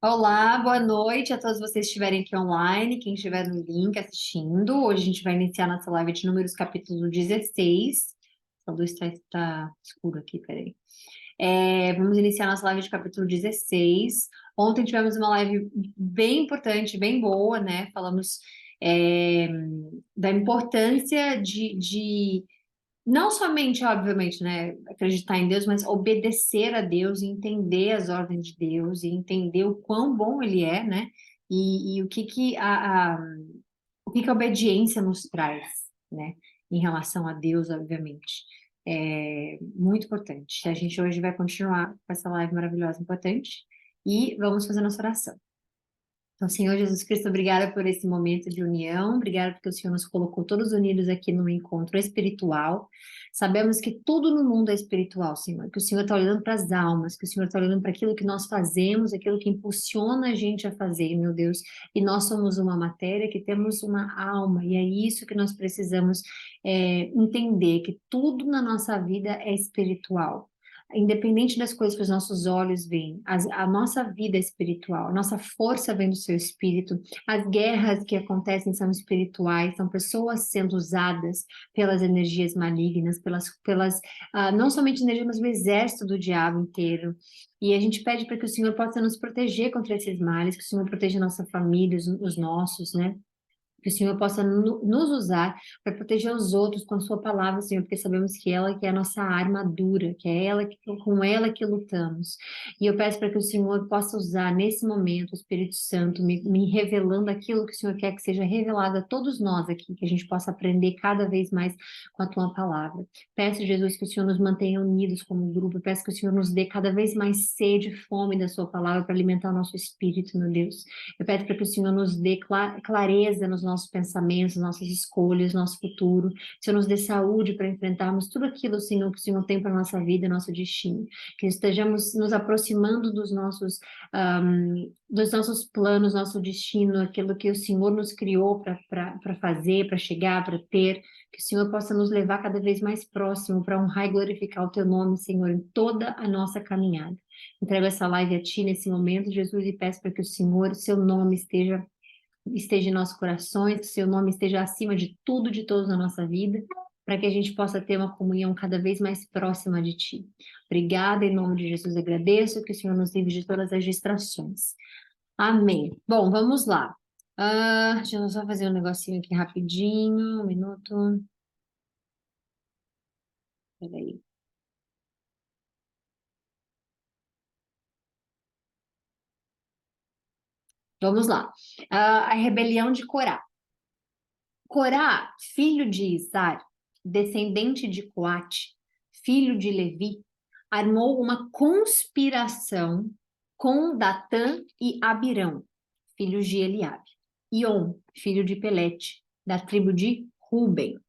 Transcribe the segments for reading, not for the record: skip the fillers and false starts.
Olá, boa noite a todos vocês que estiverem aqui online, quem estiver no link assistindo. Hoje a gente vai iniciar nossa live de Números capítulo 16. A luz está escuro aqui, peraí. Vamos iniciar nossa live de capítulo 16. Ontem tivemos uma live bem importante, bem boa, né? Falamos é, da importância de não somente, obviamente, né, acreditar em Deus, mas obedecer a Deus, e entender as ordens de Deus e entender o quão bom Ele é, né? E o que que a obediência nos traz, né? Em relação a Deus, obviamente. É muito importante. A gente hoje vai continuar com essa live maravilhosa, importante, e vamos fazer nossa oração. Então, Senhor Jesus Cristo, obrigada por esse momento de união, obrigada porque o Senhor nos colocou todos unidos aqui no encontro espiritual. Sabemos que tudo no mundo é espiritual, Senhor, que o Senhor está olhando para as almas, que o Senhor está olhando para aquilo que nós fazemos, aquilo que impulsiona a gente a fazer, meu Deus. E nós somos uma matéria que temos uma alma, e é isso que nós precisamos entender, que tudo na nossa vida é espiritual. Independente das coisas que os nossos olhos veem, a nossa vida é espiritual, a nossa força vem do seu espírito, as guerras que acontecem são espirituais, são pessoas sendo usadas pelas energias malignas, não somente energias, mas o exército do diabo inteiro. E a gente pede para que o Senhor possa nos proteger contra esses males, que o Senhor proteja a nossa família, os nossos, né? Que o Senhor possa nos usar para proteger os outros com a sua palavra, Senhor, porque sabemos que ela que é a nossa armadura, que é ela que com ela que lutamos. E eu peço para que o Senhor possa usar nesse momento o Espírito Santo, me revelando aquilo que o Senhor quer que seja revelado a todos nós aqui, que a gente possa aprender cada vez mais com a tua palavra. Peço, Jesus, que o Senhor nos mantenha unidos como grupo, peço que o Senhor nos dê cada vez mais sede e fome da sua palavra para alimentar o nosso espírito, meu Deus. Eu peço para que o Senhor nos dê clareza nos nossos pensamentos, nossas escolhas, nosso futuro. Que o Senhor nos dê saúde para enfrentarmos tudo aquilo, Senhor, que o Senhor tem para a nossa vida e nosso destino. Que estejamos nos aproximando dos nossos planos, nosso destino, aquilo que o Senhor nos criou para fazer, para chegar, para ter. Que o Senhor possa nos levar cada vez mais próximo para honrar e glorificar o teu nome, Senhor, em toda a nossa caminhada. Entrego essa live a Ti nesse momento, Jesus, e peço para que o Senhor, o Seu nome esteja em nossos corações, que o Seu nome esteja acima de tudo, de todos na nossa vida, para que a gente possa ter uma comunhão cada vez mais próxima de Ti. Obrigada, em nome de Jesus agradeço, que o Senhor nos livre de todas as distrações. Amém. Bom, vamos lá. Deixa eu só fazer um negocinho aqui rapidinho, um minuto. Peraí. Vamos lá. A rebelião de Corá. Corá, filho de Izar, descendente de Coate, filho de Levi, armou uma conspiração com Datã e Abirão, filhos de Eliabe, e On, filho de Pelete, da tribo de Ruben,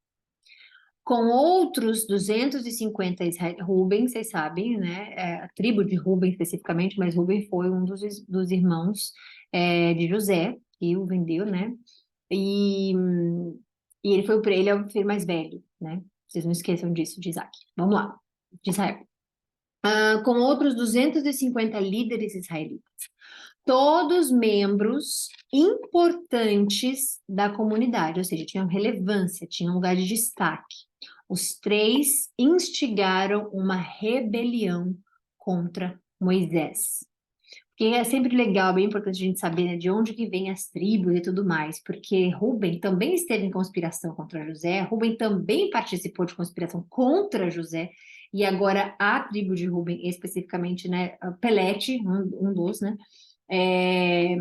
com outros 250 israelitas. Ruben, vocês sabem, né? A tribo de Ruben especificamente, mas Ruben foi um dos irmãos de José, que o vendeu, né? E, e ele é o filho mais velho, né? Vocês não esqueçam disso, de Isaac. Vamos lá, de Israel. Com outros 250 líderes israelitas, todos membros importantes da comunidade, ou seja, tinham relevância, tinham lugar de destaque. Os três instigaram uma rebelião contra Moisés. Que é sempre legal, bem importante a gente saber, né, de onde que vem as tribos e tudo mais, porque Rubem também esteve em conspiração contra José, Rubem também participou de conspiração contra José, e agora a tribo de Rubem, especificamente, né, Pelete, um dos, né, é,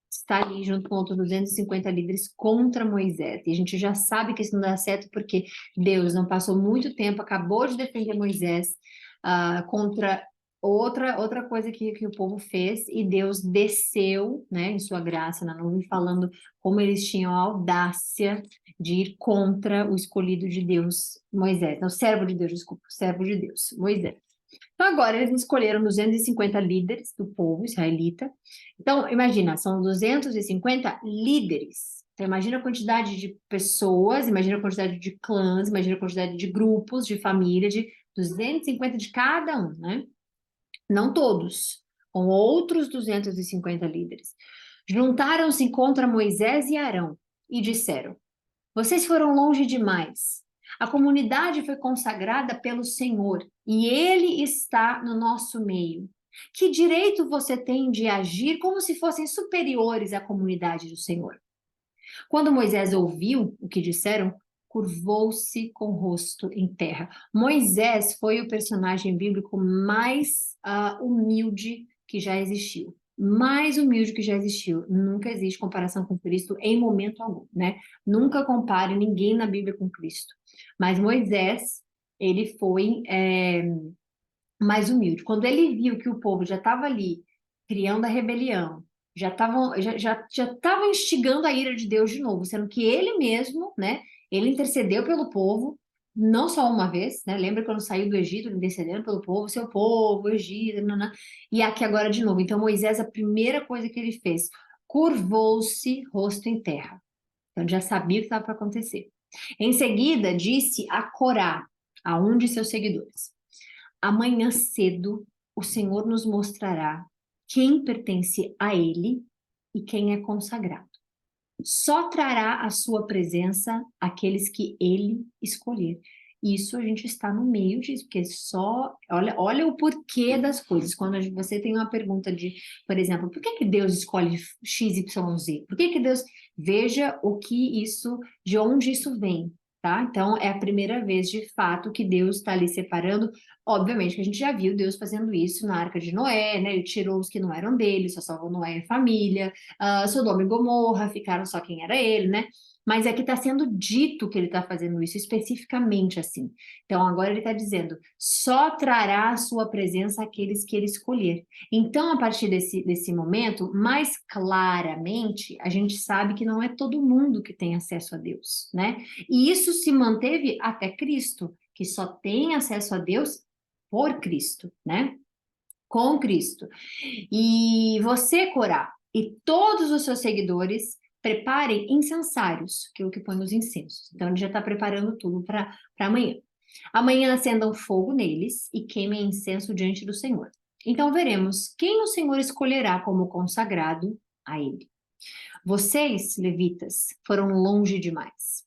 está ali junto com outros 250 líderes contra Moisés. E a gente já sabe que isso não dá certo porque Deus não passou muito tempo, acabou de defender Moisés contra outra coisa que o povo fez, e Deus desceu, né, em sua graça na nuvem, falando como eles tinham a audácia de ir contra o escolhido de Deus, Moisés. Não, o servo de Deus, desculpa, o servo de Deus, Moisés. Então, agora eles escolheram 250 líderes do povo israelita. Então, imagina, são 250 líderes. Então, imagina a quantidade de pessoas, imagina a quantidade de clãs, imagina a quantidade de grupos, de família, de 250 de cada um, né? não todos, com outros 250 líderes. Juntaram-se contra Moisés e Arão e disseram: Vocês foram longe demais. A comunidade foi consagrada pelo Senhor e ele está no nosso meio. Que direito você tem de agir como se fossem superiores à comunidade do Senhor? Quando Moisés ouviu o que disseram, curvou-se com o rosto em terra. Moisés foi o personagem bíblico mais humilde que já existiu. Mais humilde que já existiu. Nunca existe comparação com Cristo em momento algum, né? Nunca compare ninguém na Bíblia com Cristo. Mas Moisés, ele foi mais humilde. Quando ele viu que o povo já estava ali criando a rebelião, já estavam instigando a ira de Deus de novo, sendo que ele mesmo, né, ele intercedeu pelo povo, não só uma vez, né? Lembra quando saiu do Egito, ele intercedendo pelo povo, seu povo, Egito, nanã, e aqui agora de novo. Então Moisés, a primeira coisa que ele fez, curvou-se rosto em terra. Então já sabia o que estava para acontecer. Em seguida, disse a Corá, a um de seus seguidores: Amanhã cedo o Senhor nos mostrará quem pertence a Ele e quem é consagrado. Só trará a sua presença aqueles que Ele escolher. Isso a gente está no meio disso, porque só olha o porquê das coisas. Quando você tem uma pergunta de, por exemplo, por que que Deus escolhe X, Y, Z? Por que que Deus veja o que isso, de onde isso vem? Tá? Então, é a primeira vez, de fato, que Deus está ali separando. Obviamente que a gente já viu Deus fazendo isso na Arca de Noé, né? Ele tirou os que não eram dele, só salvou Noé e a família. Sodoma e Gomorra ficaram só quem era ele, né? Mas é que está sendo dito que ele está fazendo isso especificamente assim. Então, agora ele está dizendo: só trará a sua presença aqueles que ele escolher. Então, a partir desse momento, mais claramente, a gente sabe que não é todo mundo que tem acesso a Deus, né? E isso se manteve até Cristo, que só tem acesso a Deus por Cristo, né? Com Cristo. E você, Corá, e todos os seus seguidores, preparem incensários, que é o que põe os incensos. Então, ele já está preparando tudo para amanhã. Amanhã acendam fogo neles e queimem incenso diante do Senhor. Então veremos quem o Senhor escolherá como consagrado a ele. Vocês, levitas, foram longe demais.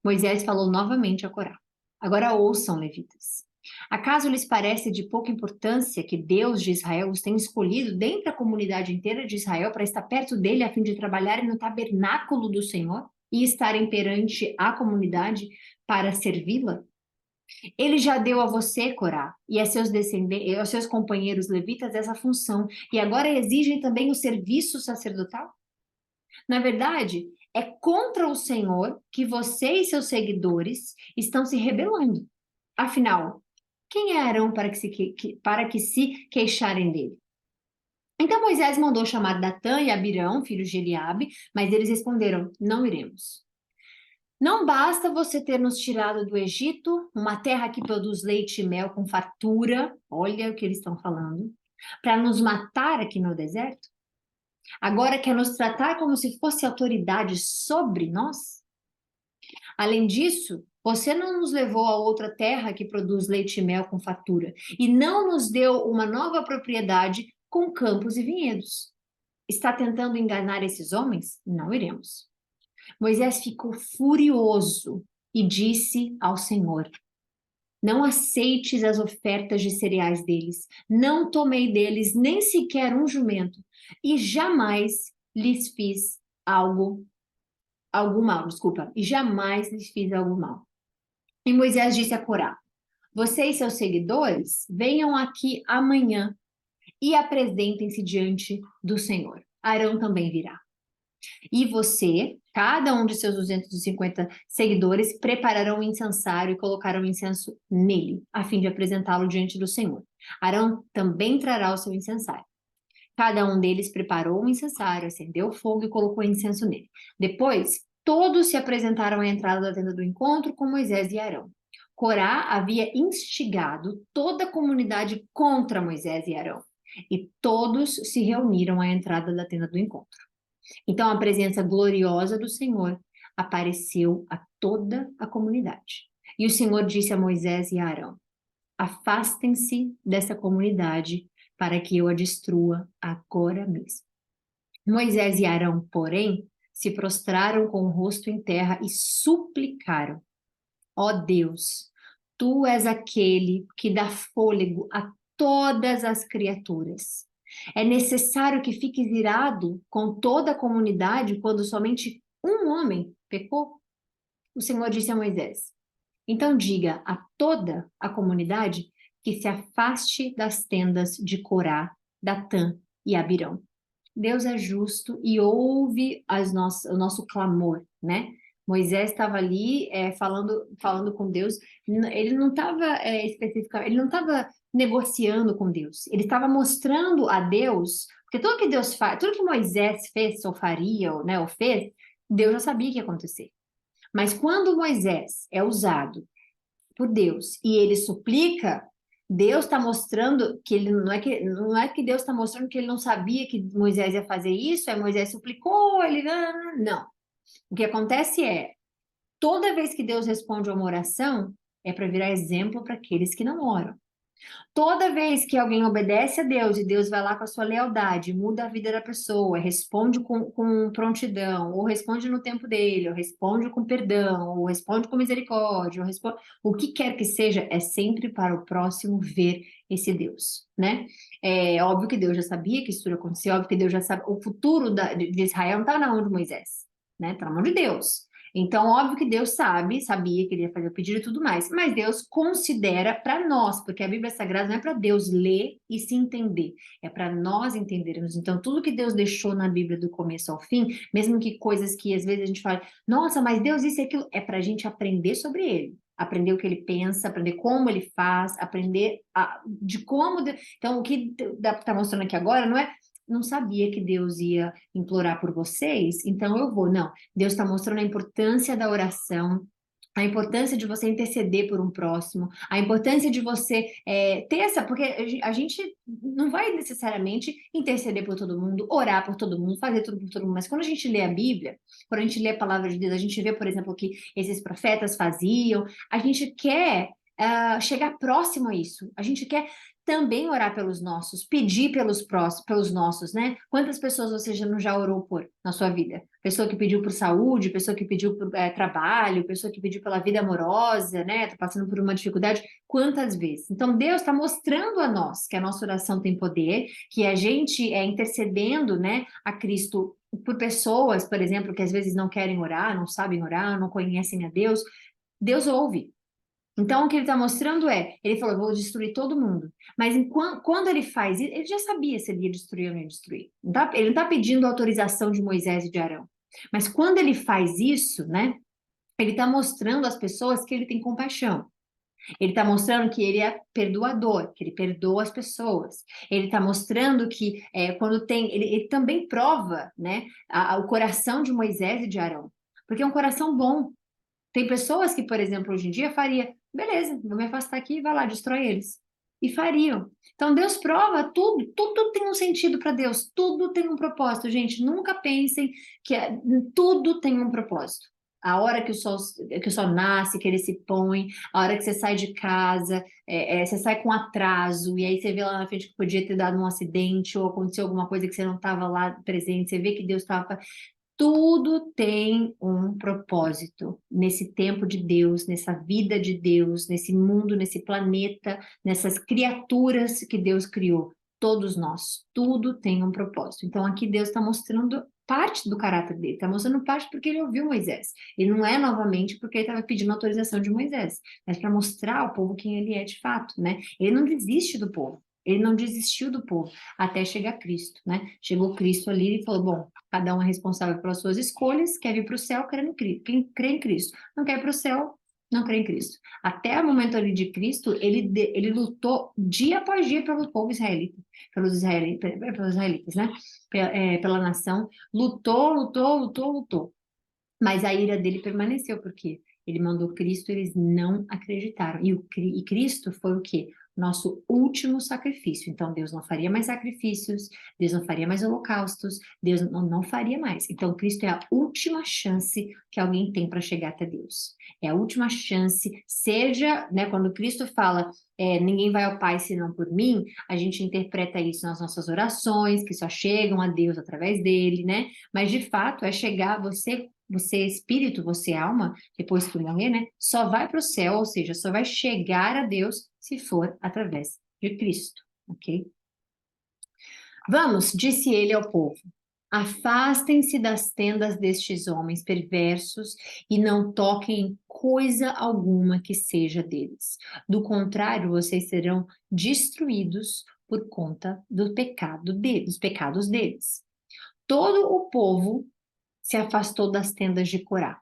Moisés falou novamente a Corá. Agora ouçam, levitas. Acaso lhes parece de pouca importância que Deus de Israel os tenha escolhido dentre a comunidade inteira de Israel para estar perto dele a fim de trabalharem no tabernáculo do Senhor e estarem perante a comunidade para servi-la? Ele já deu a você, Corá, e a seus descendentes, aos seus companheiros levitas essa função, e agora exigem também o serviço sacerdotal? Na verdade, é contra o Senhor que você e seus seguidores estão se rebelando. Afinal, quem é Arão para que se queixarem dele? Então Moisés mandou chamar Datã e Abirão, filhos de Eliabe, mas eles responderam: Não iremos. Não basta você ter nos tirado do Egito, uma terra que produz leite e mel com fartura, olha o que eles estão falando, para nos matar aqui no deserto? Agora quer nos tratar como se fosse autoridade sobre nós? Além disso, você não nos levou a outra terra que produz leite e mel com fartura, e não nos deu uma nova propriedade com campos e vinhedos. Está tentando enganar esses homens? Não iremos. Moisés ficou furioso e disse ao Senhor: Não aceites as ofertas de cereais deles, não tomei deles nem sequer um jumento, e jamais lhes fiz algum mal, desculpa, e jamais lhes fiz algum mal. E Moisés disse a Corá: Você e seus seguidores venham aqui amanhã e apresentem-se diante do Senhor. Arão também virá. E você, cada um de seus 250 seguidores, prepararão um incensário e colocarão incenso nele, a fim de apresentá-lo diante do Senhor. Arão também trará o seu incensário. Cada um deles preparou um incensário, acendeu o fogo e colocou incenso nele. Depois, todos se apresentaram à entrada da tenda do encontro com Moisés e Arão. Corá havia instigado toda a comunidade contra Moisés e Arão, e todos se reuniram à entrada da tenda do encontro. Então a presença gloriosa do Senhor apareceu a toda a comunidade. E o Senhor disse a Moisés e a Arão: Afastem-se dessa comunidade, para que eu a destrua agora mesmo. Moisés e Arão, porém, se prostraram com o rosto em terra e suplicaram: Ó Deus, tu és aquele que dá fôlego a todas as criaturas. É necessário que fiques irado com toda a comunidade quando somente um homem pecou? O Senhor disse a Moisés: Então diga a toda a comunidade que se afaste das tendas de Corá, Datã e Abirão. Deus é justo e ouve o nosso clamor, né? Moisés estava ali falando com Deus. Ele não estava especificamente, ele não estava negociando com Deus. Ele estava mostrando a Deus, porque tudo que Deus faz, tudo que Moisés fez ou faria, ou fez, Deus já sabia que ia acontecer. Mas quando Moisés é usado por Deus e ele suplica, Deus está mostrando que ele não é que Deus está mostrando que ele não sabia que Moisés ia fazer isso, aí Moisés suplicou, ele não. O que acontece é, toda vez que Deus responde a uma oração, é para virar exemplo para aqueles que não oram. Toda vez que alguém obedece a Deus e Deus vai lá com a sua lealdade, muda a vida da pessoa, responde com prontidão, ou responde no tempo dele, ou responde com perdão, ou responde com misericórdia, ou responde, o que quer que seja, é sempre para o próximo ver esse Deus, né? É óbvio que Deus já sabia que isso ia acontecer, óbvio que Deus já sabe, o futuro de Israel não está na mão de Moisés, né? Está na mão de Deus. Então, óbvio que Deus sabia que ele ia fazer o pedido e tudo mais, mas Deus considera para nós, porque a Bíblia Sagrada não é para Deus ler e se entender, é para nós entendermos. Então, tudo que Deus deixou na Bíblia do começo ao fim, mesmo que coisas que às vezes a gente fala, nossa, mas Deus isso e aquilo, é para a gente aprender sobre ele. Aprender o que ele pensa, aprender como ele faz, aprender de como. Então, o que está mostrando aqui agora não sabia que Deus ia implorar por vocês, então eu vou. Não, Deus está mostrando a importância da oração, a importância de você interceder por um próximo, a importância de você ter essa, porque a gente não vai necessariamente interceder por todo mundo, orar por todo mundo, fazer tudo por todo mundo, mas quando a gente lê a Bíblia, quando a gente lê a palavra de Deus, a gente vê, por exemplo, o que esses profetas faziam, a gente quer chegar próximo a isso, a gente quer também orar pelos nossos, pedir pelos nossos, né? Quantas pessoas você já orou por na sua vida? Pessoa que pediu por saúde, pessoa que pediu por trabalho, pessoa que pediu pela vida amorosa, né? Tá passando por uma dificuldade. Quantas vezes? Então, Deus está mostrando a nós que a nossa oração tem poder, que a gente é intercedendo, né, a Cristo por pessoas, por exemplo, que às vezes não querem orar, não sabem orar, não conhecem a Deus. Deus ouve. Então, o que ele está mostrando ele falou, vou destruir todo mundo. Mas quando ele faz isso, ele já sabia se ele ia destruir ou não ia destruir. Ele não está pedindo autorização de Moisés e de Arão. Mas quando ele faz isso, né, ele está mostrando às pessoas que ele tem compaixão. Ele está mostrando que ele é perdoador, que ele perdoa as pessoas. Ele está mostrando que quando tem, ele também prova, né, o coração de Moisés e de Arão. Porque é um coração bom. Tem pessoas que, por exemplo, hoje em dia faria, beleza, vou me afastar aqui e vai lá, destrói eles. E fariam. Então Deus prova tudo, tudo tem um sentido para Deus, tudo tem um propósito, gente. Nunca pensem que tudo tem um propósito. A hora que o sol nasce, que ele se põe, a hora que você sai de casa, você sai com atraso, e aí você vê lá na frente que podia ter dado um acidente ou aconteceu alguma coisa que você não estava lá presente, você vê que Deus estava. Tudo tem um propósito nesse tempo de Deus, nessa vida de Deus, nesse mundo, nesse planeta, nessas criaturas que Deus criou. Todos nós, tudo tem um propósito. Então aqui Deus está mostrando parte do caráter dele, está mostrando parte porque ele ouviu Moisés. Ele não é novamente porque ele estava pedindo autorização de Moisés, mas para mostrar ao povo quem ele é de fato, né? Ele não desiste do povo. Ele não desistiu do povo até chegar Cristo, né? Chegou Cristo ali e falou: bom, cada um é responsável pelas suas escolhas, quer vir para o céu, quem crê em Cristo. Não quer ir para o céu, não crê em Cristo. Até o momento ali de Cristo, ele lutou dia após dia pelo povo israelita, pelos israelitas, né? Pela nação. Lutou. Mas a ira dele permaneceu, porque ele mandou Cristo, eles não acreditaram. E Cristo foi o quê? Nosso último sacrifício. Então, Deus não faria mais sacrifícios, Deus não faria mais holocaustos, Deus não faria mais. Então, Cristo é a última chance que alguém tem para chegar até Deus. É a última chance, seja, né, quando Cristo fala, ninguém vai ao Pai senão por mim, a gente interpreta isso nas nossas orações, que só chegam a Deus através dele, né? Mas de fato é chegar você espírito, você alma, depois que morrer, né? Só vai para o céu, ou seja, só vai chegar a Deus se for através de Cristo, ok? Vamos, disse ele ao povo. Afastem-se das tendas destes homens perversos e não toquem em coisa alguma que seja deles. Do contrário, vocês serão destruídos por conta do pecado dos pecados deles. Todo o povo se afastou das tendas de Corá,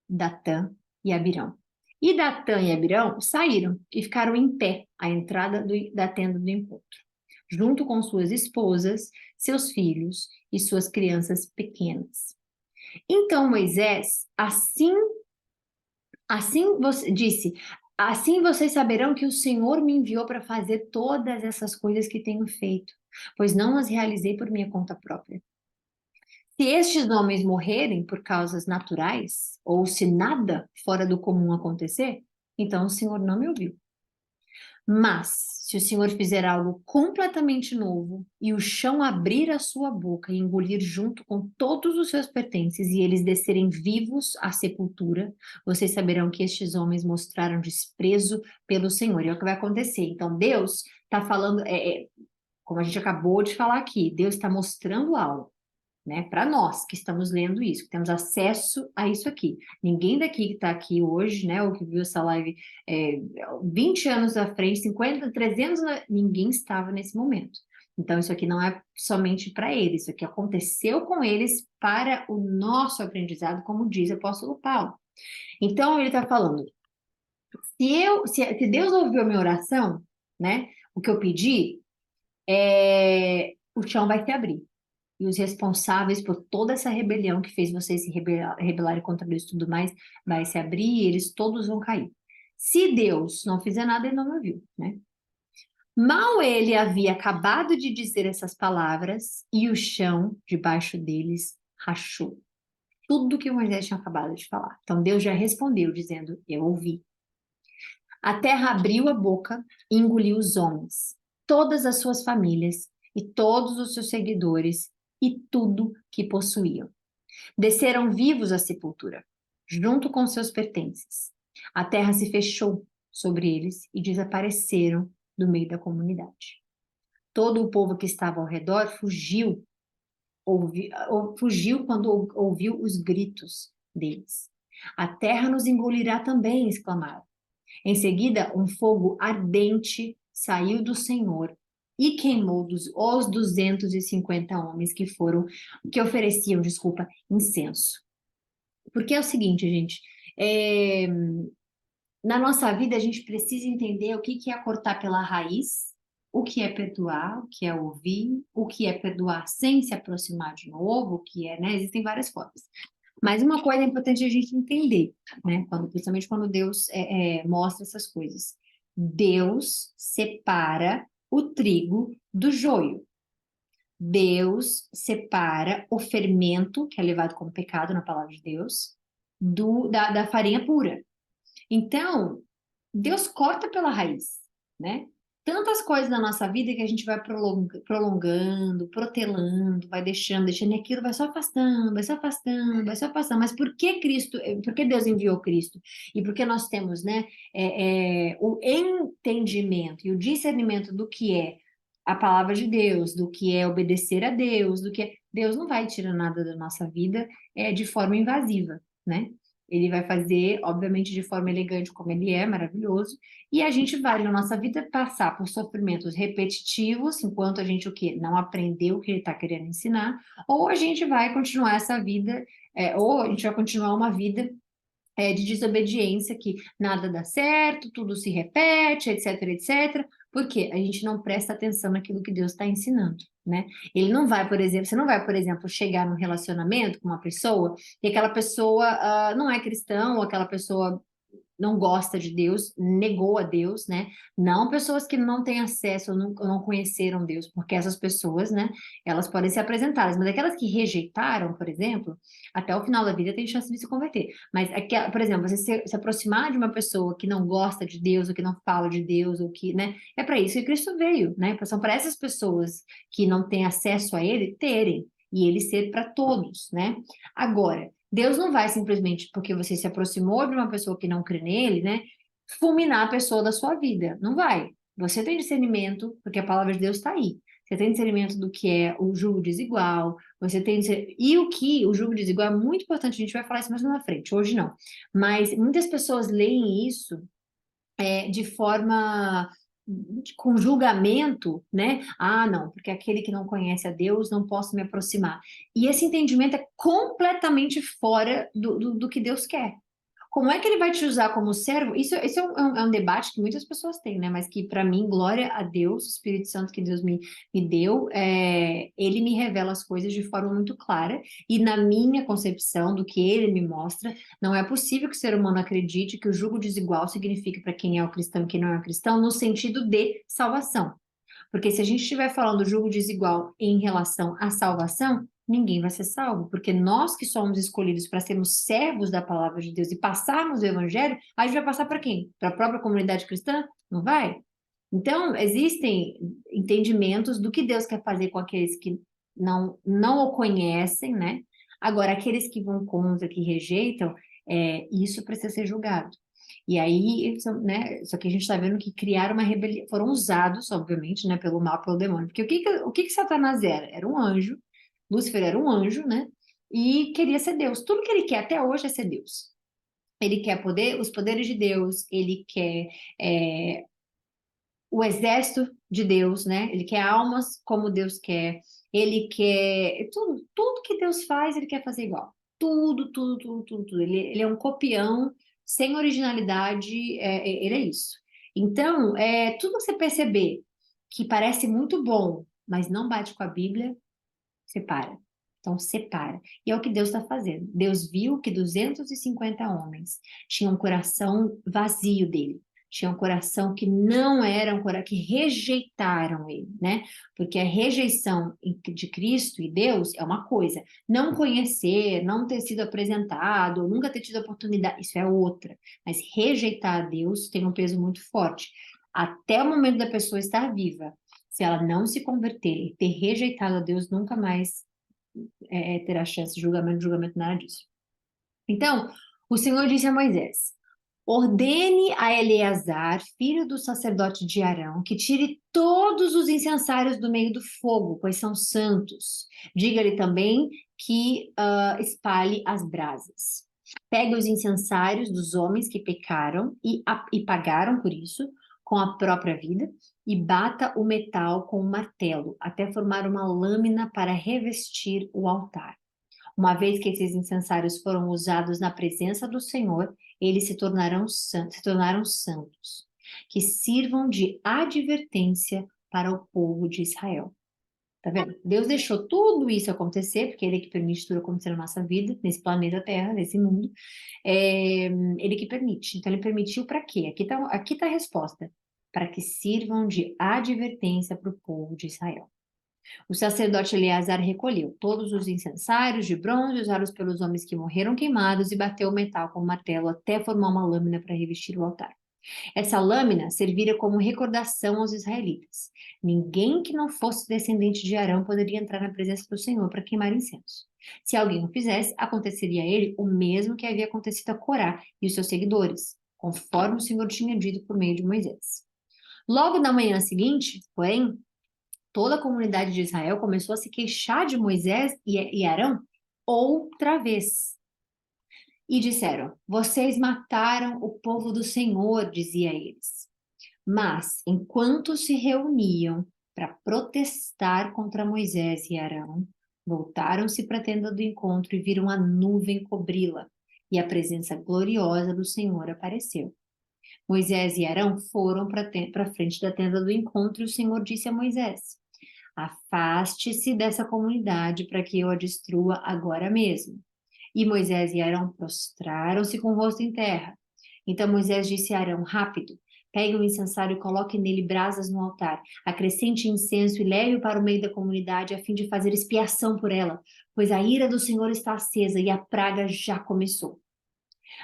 Datã e Abirão. E Datã e Abirão saíram e ficaram em pé à entrada da tenda do encontro, junto com suas esposas, seus filhos e suas crianças pequenas. Então Moisés, assim você disse, assim vocês saberão que o Senhor me enviou para fazer todas essas coisas que tenho feito, pois não as realizei por minha conta própria. Se estes homens morrerem por causas naturais, ou se nada fora do comum acontecer, então o Senhor não me ouviu. Mas, se o Senhor fizer algo completamente novo e o chão abrir a sua boca e engolir junto com todos os seus pertences e eles descerem vivos à sepultura, vocês saberão que estes homens mostraram desprezo pelo Senhor. E é o que vai acontecer. Então, Deus está falando, como a gente acabou de falar aqui, Deus está mostrando algo, né? Para nós que estamos lendo isso, que temos acesso a isso aqui. Ninguém daqui que está aqui hoje, né, ou que viu essa live 20 anos à frente, 50, 300, ninguém estava nesse momento. Então, isso aqui não é somente para eles, isso aqui aconteceu com eles para o nosso aprendizado, como diz o apóstolo Paulo. Então, ele está falando, se Deus ouviu a minha oração, né, o que eu pedi, o chão vai se abrir e os responsáveis por toda essa rebelião que fez vocês se rebelarem contra Deus e tudo mais, vai se abrir e eles todos vão cair. Se Deus não fizer nada, ele não me ouviu, né? Mal ele havia acabado de dizer essas palavras e o chão debaixo deles rachou. Tudo que Moisés tinha acabado de falar. Então Deus já respondeu dizendo: eu ouvi. A terra abriu a boca e engoliu os homens, todas as suas famílias e todos os seus seguidores e tudo que possuíam. Desceram vivos à sepultura, junto com seus pertences. A terra se fechou sobre eles e desapareceram do meio da comunidade. Todo o povo que estava ao redor fugiu quando ouviu os gritos deles. A terra nos engolirá também, exclamaram. Em seguida, um fogo ardente saiu do Senhor e queimou os 250 homens que ofereciam, incenso. Porque é o seguinte, gente, na nossa vida a gente precisa entender o que é cortar pela raiz, o que é perdoar, o que é ouvir, o que é perdoar sem se aproximar de novo, o que é, né? Existem várias formas. Mas uma coisa é importante a gente entender, né? Principalmente quando Deus mostra essas coisas. Deus separa o trigo do joio. Deus separa o fermento, que é levado como pecado na palavra de Deus, da farinha pura. Então, Deus corta pela raiz, né? Tantas coisas na nossa vida que a gente vai prolongando, protelando, vai deixando, e aquilo vai só afastando, vai só afastando, vai só afastando. Mas por que Deus enviou Cristo? E porque nós temos, né, o entendimento e o discernimento do que é a palavra de Deus, do que é obedecer a Deus, Deus não vai tirar nada da nossa vida de forma invasiva, né? Ele vai fazer, obviamente, de forma elegante, como ele é, maravilhoso. E a gente vai, na nossa vida, passar por sofrimentos repetitivos, enquanto a gente, o quê? Não aprendeu o que ele está querendo ensinar, ou a gente vai continuar essa vida, ou a gente vai continuar uma vida de desobediência, que nada dá certo, tudo se repete, etc, etc. Porque a gente não presta atenção naquilo que Deus está ensinando, né? Ele não vai, por exemplo, você não vai, por exemplo, chegar num relacionamento com uma pessoa e aquela pessoa não é cristã, ou aquela pessoa não gosta de Deus, negou a Deus, né? Não pessoas que não têm acesso ou não conheceram Deus, porque essas pessoas, né, elas podem ser apresentadas, mas aquelas que rejeitaram, por exemplo, até o final da vida tem chance de se converter. Mas, por exemplo, você se aproximar de uma pessoa que não gosta de Deus, ou que não fala de Deus, ou que, né, é para isso que Cristo veio, né? São para essas pessoas que não têm acesso a Ele terem, e Ele ser para todos, né? Agora, Deus não vai simplesmente porque você se aproximou de uma pessoa que não crê nele, né? Fulminar a pessoa da sua vida. Não vai. Você tem discernimento, porque a palavra de Deus está aí. Você tem discernimento do que é o julgo desigual, você tem e o julgo desigual é muito importante, a gente vai falar isso mais na frente, hoje não. Mas muitas pessoas leem isso de forma com julgamento, né? Ah, não, porque aquele que não conhece a Deus não posso me aproximar. E esse entendimento é completamente fora do que Deus quer. Como é que ele vai te usar como servo? Isso é um debate que muitas pessoas têm, né? Mas que, para mim, glória a Deus, o Espírito Santo que Deus me deu, ele me revela as coisas de forma muito clara. E na minha concepção do que ele me mostra, não é possível que o ser humano acredite que o jugo desigual significa para quem é o cristão e quem não é o cristão, no sentido de salvação. Porque se a gente estiver falando jugo desigual em relação à salvação, ninguém vai ser salvo, porque nós que somos escolhidos para sermos servos da palavra de Deus e passarmos o evangelho, a gente vai passar para quem? Para a própria comunidade cristã? Não vai? Então, existem entendimentos do que Deus quer fazer com aqueles que não o conhecem, né? Agora, aqueles que vão contra, que rejeitam, isso precisa ser julgado. E aí, né, só que a gente está vendo que criaram uma rebelião, foram usados, obviamente, né, pelo mal, pelo demônio. Porque o que que Satanás era? Era um anjo, Lúcifer era um anjo, né? E queria ser Deus. Tudo que ele quer até hoje é ser Deus. Ele quer poder, os poderes de Deus, ele quer é, o exército de Deus, né? Ele quer almas como Deus quer. Ele quer tudo que Deus faz, ele quer fazer igual. Tudo, tudo, tudo, tudo, tudo. Ele é um copião sem originalidade, ele é isso. Então, tudo que você perceber que parece muito bom, mas não bate com a Bíblia, separa. Então, separa. E é o que Deus está fazendo. Deus viu que 250 homens tinham um coração vazio dele. Tinham um coração que não era um coração, que rejeitaram ele, né? Porque a rejeição de Cristo e Deus é uma coisa. Não conhecer, não ter sido apresentado, nunca ter tido oportunidade, isso é outra. Mas rejeitar a Deus tem um peso muito forte. Até o momento da pessoa estar viva, se ela não se converter e ter rejeitado a Deus, nunca mais terá chance de julgamento, nada disso. Então, o Senhor disse a Moisés: ordene a Eleazar, filho do sacerdote de Arão, que tire todos os incensários do meio do fogo, pois são santos. Diga-lhe também que espalhe as brasas. Pegue os incensários dos homens que pecaram e pagaram por isso, com a própria vida, e bata o metal com um martelo, até formar uma lâmina para revestir o altar. Uma vez que esses incensários foram usados na presença do Senhor, eles se tornaram santos, que sirvam de advertência para o povo de Israel. Tá vendo? Deus deixou tudo isso acontecer, porque Ele é que permite tudo acontecer na nossa vida, nesse planeta Terra, nesse mundo. Ele que permite. Então, Ele permitiu para quê? Aqui tá a resposta. Para que sirvam de advertência para o povo de Israel. O sacerdote Eleazar recolheu todos os incensários de bronze usados pelos homens que morreram queimados e bateu o metal com o martelo até formar uma lâmina para revestir o altar. Essa lâmina servira como recordação aos israelitas. Ninguém que não fosse descendente de Arão poderia entrar na presença do Senhor para queimar incenso. Se alguém o fizesse, aconteceria a ele o mesmo que havia acontecido a Corá e os seus seguidores, conforme o Senhor tinha dito por meio de Moisés. Logo na manhã seguinte, porém, toda a comunidade de Israel começou a se queixar de Moisés e Arão outra vez. E disseram: vocês mataram o povo do Senhor, dizia eles. Mas, enquanto se reuniam para protestar contra Moisés e Arão, voltaram-se para a tenda do encontro e viram a nuvem cobri-la, e a presença gloriosa do Senhor apareceu. Moisés e Arão foram para a frente da tenda do encontro e o Senhor disse a Moisés: afaste-se dessa comunidade para que eu a destrua agora mesmo. E Moisés e Arão prostraram-se com o rosto em terra. Então Moisés disse a Arão: rápido, pegue um incensário e coloque nele brasas no altar. Acrescente incenso e leve-o para o meio da comunidade, a fim de fazer expiação por ela, pois a ira do Senhor está acesa e a praga já começou.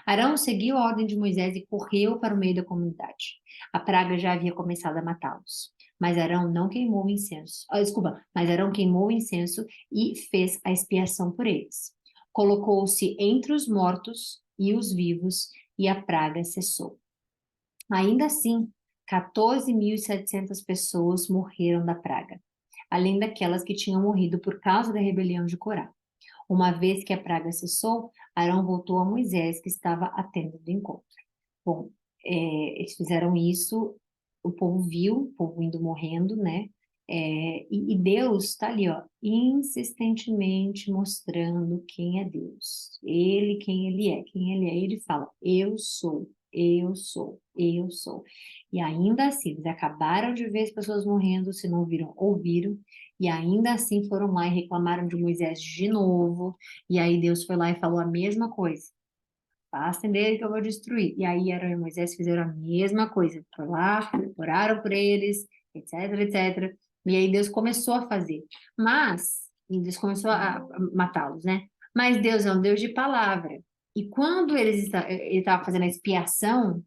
Arão seguiu a ordem de Moisés e correu para o meio da comunidade. A praga já havia começado a matá-los. Mas Arão não queimou o incenso. Desculpa, mas Arão queimou o incenso e fez a expiação por eles. Colocou-se entre os mortos e os vivos, e a praga cessou. Ainda assim, 14.700 pessoas morreram da praga, além daquelas que tinham morrido por causa da rebelião de Corá. Uma vez que a praga cessou, Arão voltou a Moisés, que estava à tenda do encontro. Bom, eles fizeram isso, o povo viu, o povo indo morrendo, né? E Deus está ali, ó, insistentemente mostrando quem é Deus. Ele, quem ele é, quem ele é. Ele fala: eu sou, eu sou, eu sou. E ainda assim, eles acabaram de ver as pessoas morrendo, se não viram, ouviram. E ainda assim foram lá e reclamaram de Moisés de novo. E aí Deus foi lá e falou a mesma coisa. Afastem dele que eu vou destruir. E aí Arão e Moisés fizeram a mesma coisa. Foi lá, oraram por eles, etc, etc. E aí Deus começou a fazer. E Deus começou a matá-los, né? Mas Deus é um Deus de palavra. E quando ele estava fazendo a expiação,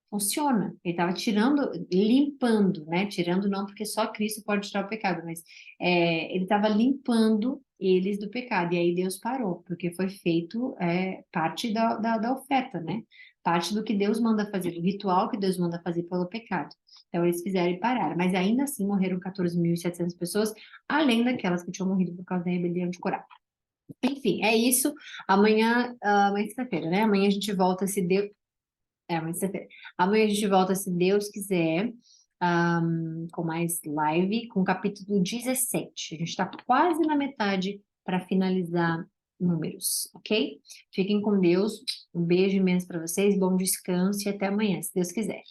funciona. Ele estava tirando, limpando, né? Tirando não, porque só Cristo pode tirar o pecado, mas ele estava limpando eles do pecado. E aí Deus parou, porque foi feito parte da oferta, né? Parte do que Deus manda fazer, do ritual que Deus manda fazer pelo pecado. Então eles fizeram e pararam. Mas ainda assim morreram 14.700 pessoas, além daquelas que tinham morrido por causa da rebelião de Corá. Enfim, é isso. Amanhã é sexta-feira, né? Amanhã a gente volta, se Deus. Amanhã é sexta-feira. Amanhã a gente volta, se Deus quiser, com mais live, com o capítulo 17. A gente está quase na metade para finalizar números, ok? Fiquem com Deus. Um beijo imenso para vocês, bom descanso e até amanhã, se Deus quiser.